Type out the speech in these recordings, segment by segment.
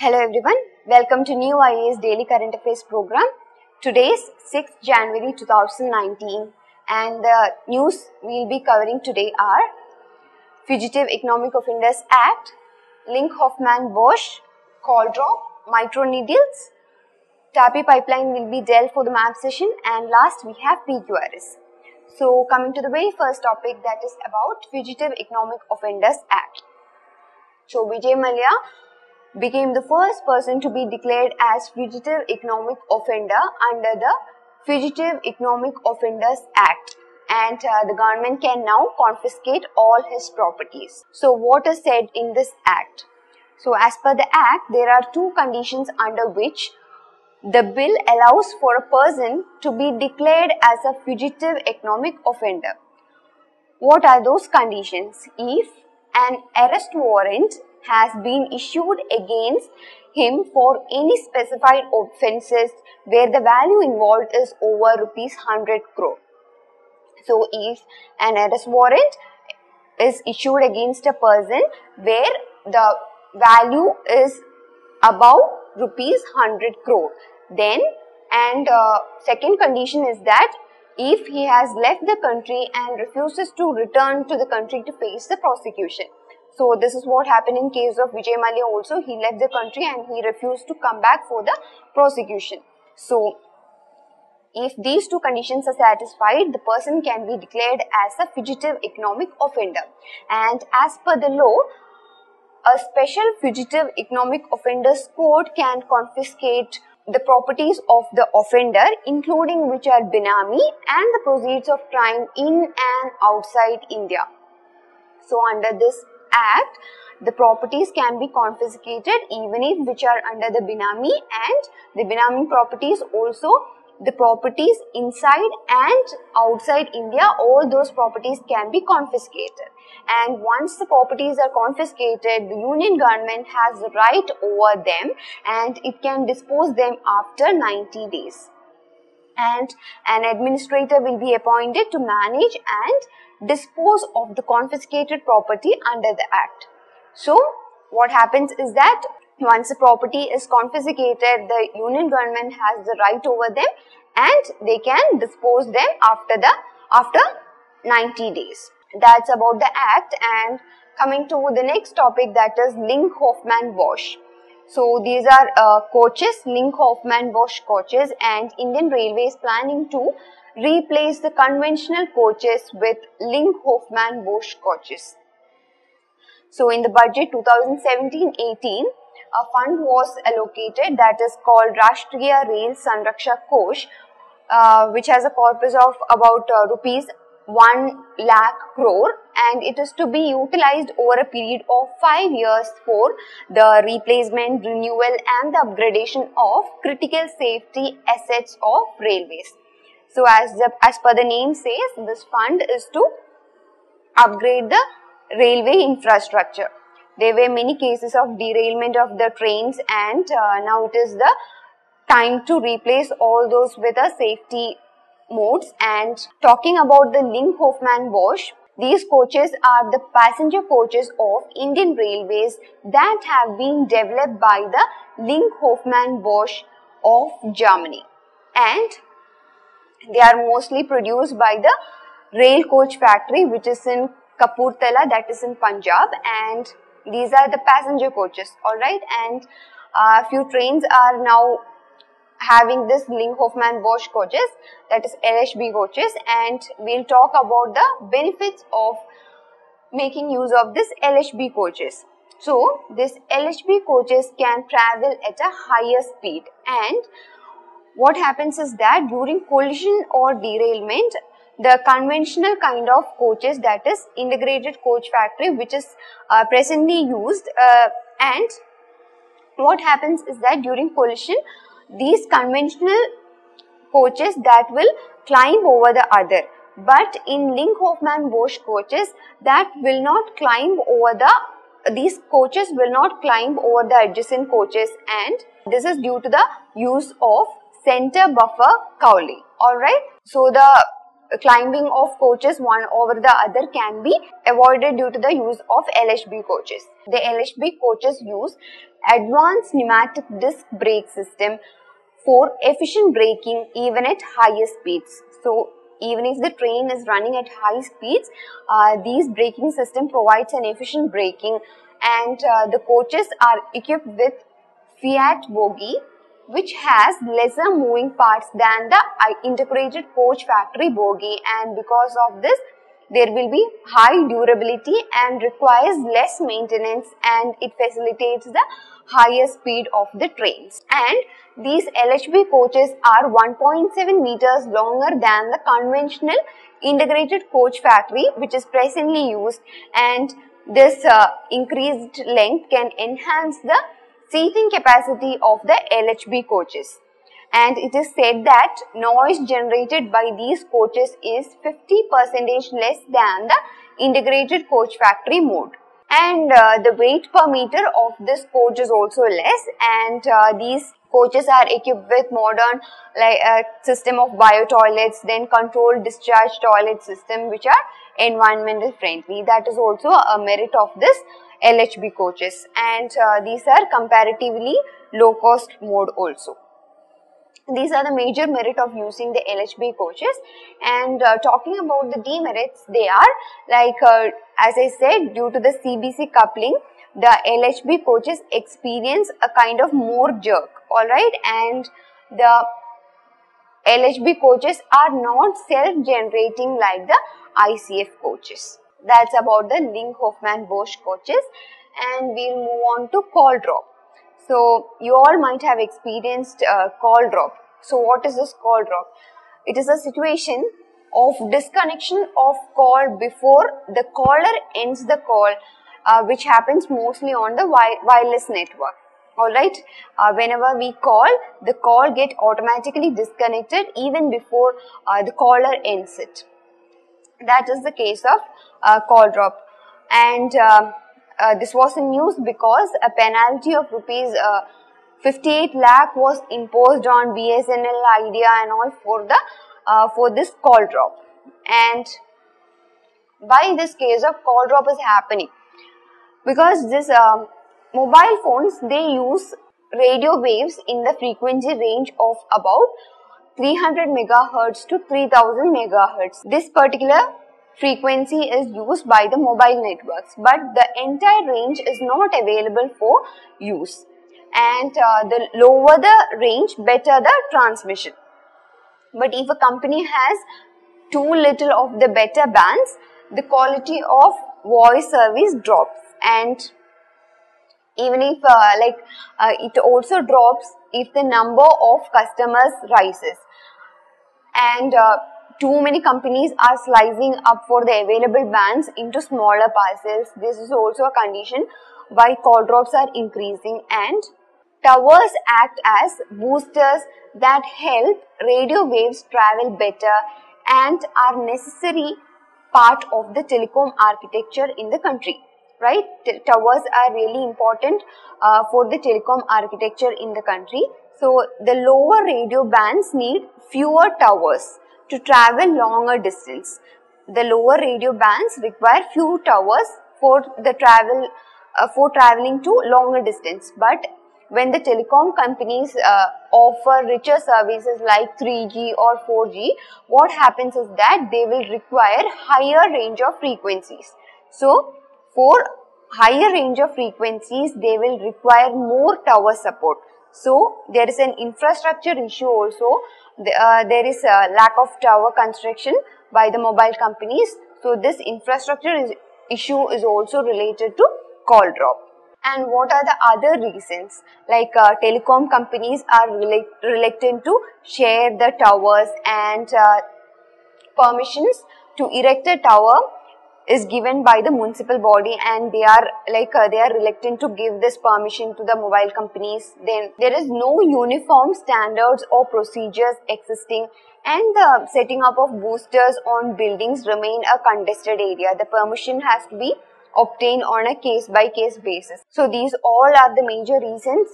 Hello everyone, welcome to new IAS Daily Current Affairs program. Today is 6th January 2019 and the news we will be covering today are Fugitive Economic Offenders Act, Linke Hofmann Busch, call drop, Microneedles, TAPI pipeline will be dealt for the map session, and last we have PQRS. So coming to the very first topic, that is about Fugitive Economic Offenders Act. So Vijay Mallya became the first person to be declared as fugitive economic offender under the Fugitive Economic Offenders Act, and the government can now confiscate all his properties. So what is said in this act? So as per the act, there are two conditions under which the bill allows for a person to be declared as a fugitive economic offender. What are those conditions? If an arrest warrant has been issued against him for any specified offences where the value involved is over rupees 100 crore. So if an arrest warrant is issued against a person where the value is above rupees 100 crore, then second condition is that if he has left the country and refuses to return to the country to face the prosecution. So this is what happened in case of Vijay Mallya also. He left the country and he refused to come back for the prosecution. So if these two conditions are satisfied, the person can be declared as a fugitive economic offender. And as per the law, a special fugitive economic offenders court can confiscate the properties of the offender, including which are Benami and the proceeds of crime in and outside India. So under this act, the properties can be confiscated even if which are under the Benami, and the Benami properties also the properties inside and outside India, all those properties can be confiscated. And once the properties are confiscated, the union government has the right over them and it can dispose them after 90 days. And an administrator will be appointed to manage and dispose of the confiscated property under the act. So what happens is that once the property is confiscated, the union government has the right over them and they can dispose them after 90 days. That's about the act. And coming to the next topic, that is Linke Hofmann Busch. So these are coaches, Linke Hofmann Busch coaches, and Indian Railways planning to replace the conventional coaches with Linke Hofmann Busch coaches. So in the budget 2017-18, a fund was allocated that is called Rashtriya Rail Sanraksha Kosh, which has a corpus of about rupees 1 lakh crore, and it is to be utilized over a period of 5 years for the replacement, renewal and the upgradation of critical safety assets of railways. So as per the name says, this fund is to upgrade the railway infrastructure. There were many cases of derailment of the trains, and now it is the time to replace all those with a safety modes. And talking about the Linke Hofmann Busch, these coaches are the passenger coaches of Indian Railways that have been developed by the Linke Hofmann Busch of Germany, and they are mostly produced by the rail coach factory which is in Kapurthala, that is in Punjab, and these are the passenger coaches, alright. And few trains are now having this Linke Hofmann Busch coaches, that is LHB coaches, and we'll talk about the benefits of making use of this LHB coaches. So this LHB coaches can travel at a higher speed, and what happens is that during collision or derailment, the conventional kind of coaches, that is integrated coach factory, which is presently used, and what happens is that during collision, these conventional coaches that will climb over the other, but in Linke Hofmann Busch coaches that will not climb over these coaches will not climb over the adjacent coaches, and this is due to the use of center buffer cowling, alright. So the climbing of coaches one over the other can be avoided due to the use of LHB coaches. The LHB coaches use advanced pneumatic disc brake system for efficient braking even at higher speeds. So even if the train is running at high speeds, these braking system provides an efficient braking, and the coaches are equipped with Fiat bogie, which has lesser moving parts than the integrated coach factory bogie, and because of this there will be high durability and requires less maintenance, and it facilitates the higher speed of the trains. And these LHB coaches are 1.7 meters longer than the conventional integrated coach factory which is presently used, and this increased length can enhance the seating capacity of the LHB coaches. And it is said that noise generated by these coaches is 50% less than the integrated coach factory mode. And the weight per meter of this coach is also less, and these coaches are equipped with modern system of bio toilets, then controlled discharge toilet system which are environmental friendly. That is also a merit of this LHB coaches, and these are comparatively low cost mode also. These are the major merit of using the LHB coaches. And talking about the demerits, they are as I said, due to the CBC coupling, the LHB coaches experience a kind of more jerk, alright, and the LHB coaches are not self-generating like the ICF coaches. That's about the Linke Hofmann Busch coaches, and we'll move on to call drop. So you all might have experienced call drop. So what is this call drop? It is a situation of disconnection of call before the caller ends the call, which happens mostly on the wireless network. Alright, whenever we call, the call get automatically disconnected even before the caller ends it. That is the case of call drop. And this was in news because a penalty of rupees 58 lakh was imposed on BSNL, Idea and all for this call drop. And why this case of call drop is happening? Because this mobile phones, they use radio waves in the frequency range of about 300 megahertz to 3000 megahertz. This particular frequency is used by the mobile networks, but the entire range is not available for use. And the lower the range, better the transmission. But if a company has too little of the better bands, the quality of voice service drops. And even if it also drops if the number of customers rises. And too many companies are slicing up for the available bands into smaller parcels. This is also a condition why call drops are increasing. And towers act as boosters that help radio waves travel better and are necessary part of the telecom architecture in the country. Right? Towers are really important for the telecom architecture in the country. So the lower radio bands need fewer towers to travel longer distance. The lower radio bands require few towers for the traveling to longer distance. But when the telecom companies offer richer services like 3G or 4G, what happens is that they will require higher range of frequencies. So for higher range of frequencies, they will require more tower support. So there is an infrastructure issue also. There is a lack of tower construction by the mobile companies. So this infrastructure issue is also related to call drop. And what are the other reasons? Like telecom companies are reluctant to share the towers, and permissions to erect a tower is given by the municipal body, and they are reluctant to give this permission to the mobile companies. Then there is no uniform standards or procedures existing, and the setting up of boosters on buildings remain a contested area. The permission has to be obtained on a case-by-case basis. So these all are the major reasons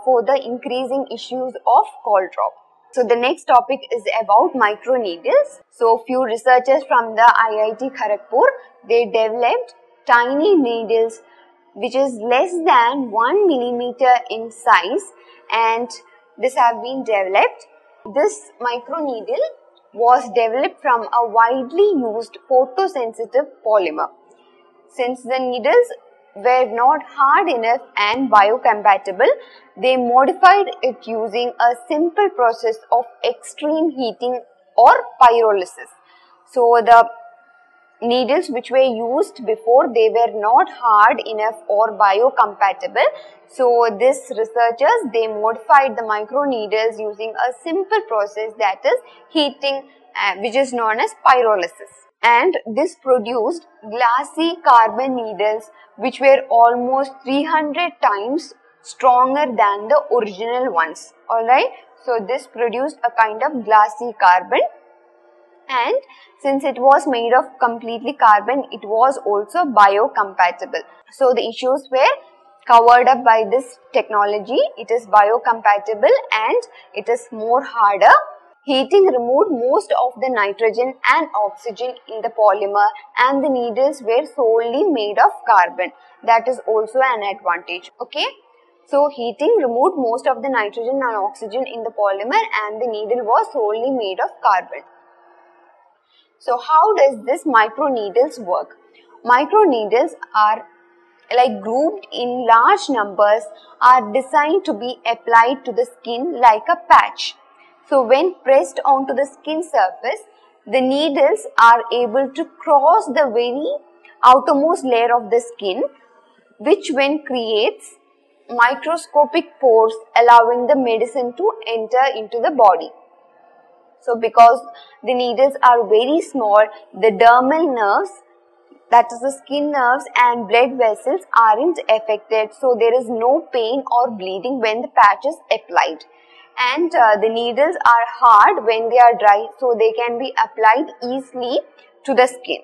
for the increasing issues of call drop. So the next topic is about microneedles. So few researchers from the IIT Kharagpur, they developed tiny needles which is less than 1 millimeter in size, and this have been developed. This microneedle was developed from a widely used photosensitive polymer. Since the needles were not hard enough and biocompatible, they modified it using a simple process of extreme heating or pyrolysis. So the needles which were used before, they were not hard enough or biocompatible. So these researchers, they modified the microneedles using a simple process, that is heating, which is known as pyrolysis. And this produced glassy carbon needles which were almost 300 times stronger than the original ones. Alright, so this produced a kind of glassy carbon, and since it was made of completely carbon, it was also biocompatible. So the issues were covered up by this technology. It is biocompatible and it is more harder. Heating removed most of the nitrogen and oxygen in the polymer, and the needles were solely made of carbon. That is also an advantage. Okay. So heating removed most of the nitrogen and oxygen in the polymer, and the needle was solely made of carbon. So how does this microneedles work? Microneedles are like grouped in large numbers, are designed to be applied to the skin like a patch. So when pressed onto the skin surface, the needles are able to cross the very outermost layer of the skin, which when creates microscopic pores, allowing the medicine to enter into the body. So because the needles are very small, the dermal nerves, that is the skin nerves and blood vessels, aren't affected. So there is no pain or bleeding when the patch is applied. And the needles are hard when they are dry, so they can be applied easily to the skin.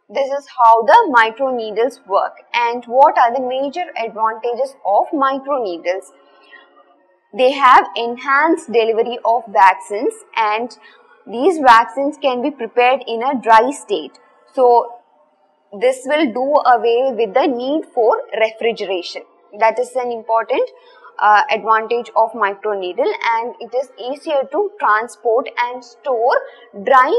This is how the microneedles work. And what are the major advantages of microneedles? They have enhanced delivery of vaccines, and these vaccines can be prepared in a dry state. So this will do away with the need for refrigeration. That is an important advantage of microneedle, and it is easier to transport and store dry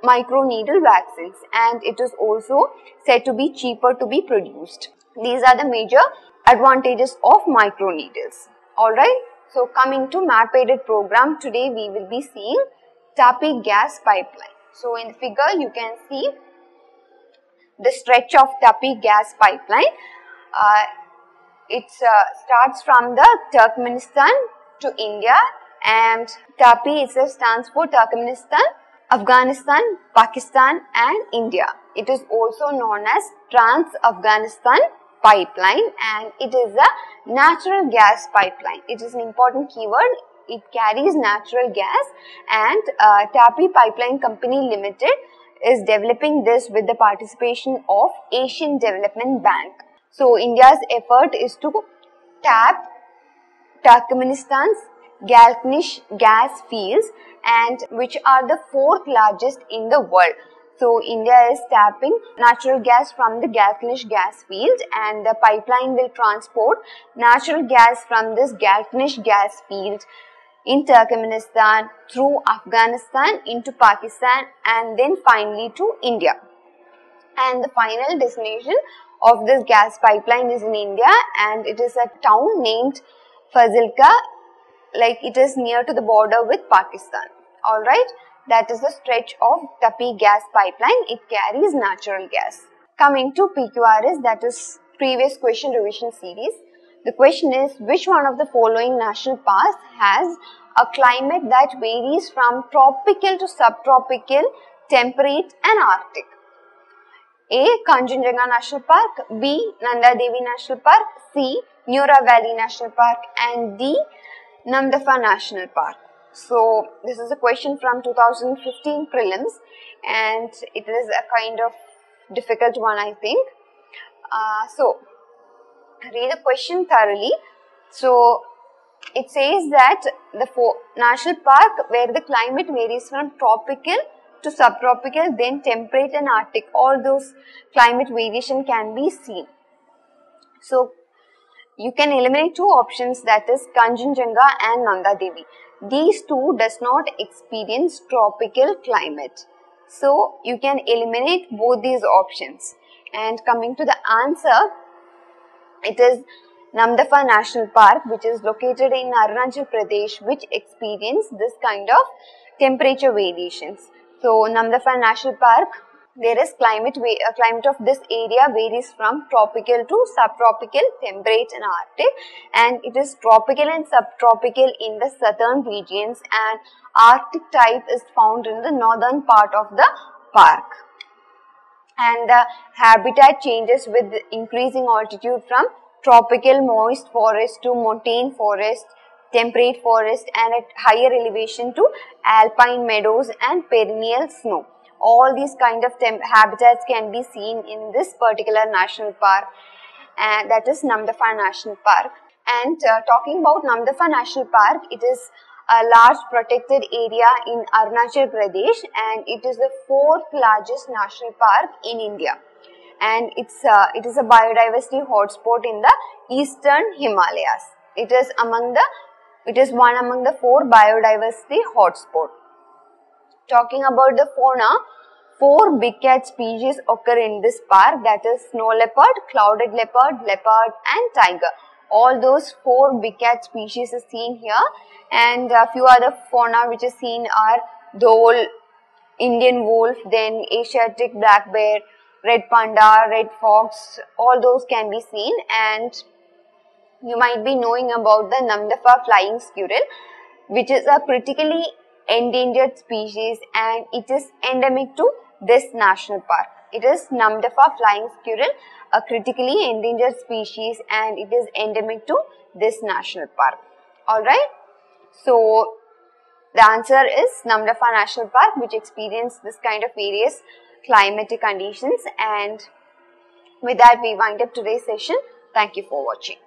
microneedle vaccines, and it is also said to be cheaper to be produced. These are the major advantages of microneedles. Alright, so coming to map-aided program, today we will be seeing Tapi gas pipeline. So in the figure you can see the stretch of Tapi gas pipeline. It starts from the Turkmenistan to India, and Tapi itself stands for Turkmenistan, Afghanistan, Pakistan and India. It is also known as Trans-Afghanistan pipeline, and it is a natural gas pipeline. It is an important keyword. It carries natural gas, and Tapi Pipeline Company Limited is developing this with the participation of Asian Development Bank. So India's effort is to tap Turkmenistan's Galknish gas fields, and which are the fourth largest in the world. So India is tapping natural gas from the Galknish gas field, and the pipeline will transport natural gas from this Galknish gas field in Turkmenistan through Afghanistan into Pakistan and then finally to India. And the final destination of this gas pipeline is in India, and it is a town named Fazilka, like it is near to the border with Pakistan. Alright, that is the stretch of Tapi gas pipeline. It carries natural gas. Coming to PQRS, that is previous question revision series. The question is, which one of the following national parks has a climate that varies from tropical to subtropical, temperate and Arctic? A. Kanchenjunga National Park, B. Nanda Devi National Park, C. Nura Valley National Park and D. Namdapha National Park. So this is a question from 2015 prelims, and it is a kind of difficult one, I think. So read the question thoroughly. So it says that the national park where the climate varies from tropical to subtropical, then temperate and arctic, all those climate variation can be seen. So you can eliminate two options, that is Kanchenjunga and Nanda Devi. These two does not experience tropical climate. So you can eliminate both these options. And coming to the answer, it is Namdapha National Park, which is located in Arunachal Pradesh, which experience this kind of temperature variations. So Namdapha National Park, there is climate of this area varies from tropical to subtropical, temperate and arctic, and it is tropical and subtropical in the southern regions, and arctic type is found in the northern part of the park. And the habitat changes with increasing altitude from tropical moist forest to montane forest, temperate forest, and at higher elevation to alpine meadows and perennial snow. All these kind of habitats can be seen in this particular national park, and that is Namdapha National Park. And talking about Namdapha National Park, it is a large protected area in Arunachal Pradesh, and it is the 4th largest national park in India. And it is a biodiversity hotspot in the eastern Himalayas. It is one among the 4 biodiversity hotspots. Talking about the fauna, 4 big cat species occur in this park, that is snow leopard, clouded leopard, leopard and tiger. All those 4 big cat species are seen here, and a few other fauna which is seen are dhole, Indian wolf, then Asiatic black bear, red panda, red fox, all those can be seen. And you might be knowing about the Namdapha flying squirrel, which is a critically endangered species, and it is endemic to this national park. It is Namdapha flying squirrel, a critically endangered species, and it is endemic to this national park. Alright, so the answer is Namdapha National Park, which experience this kind of various climatic conditions. And with that, we wind up today's session. Thank you for watching.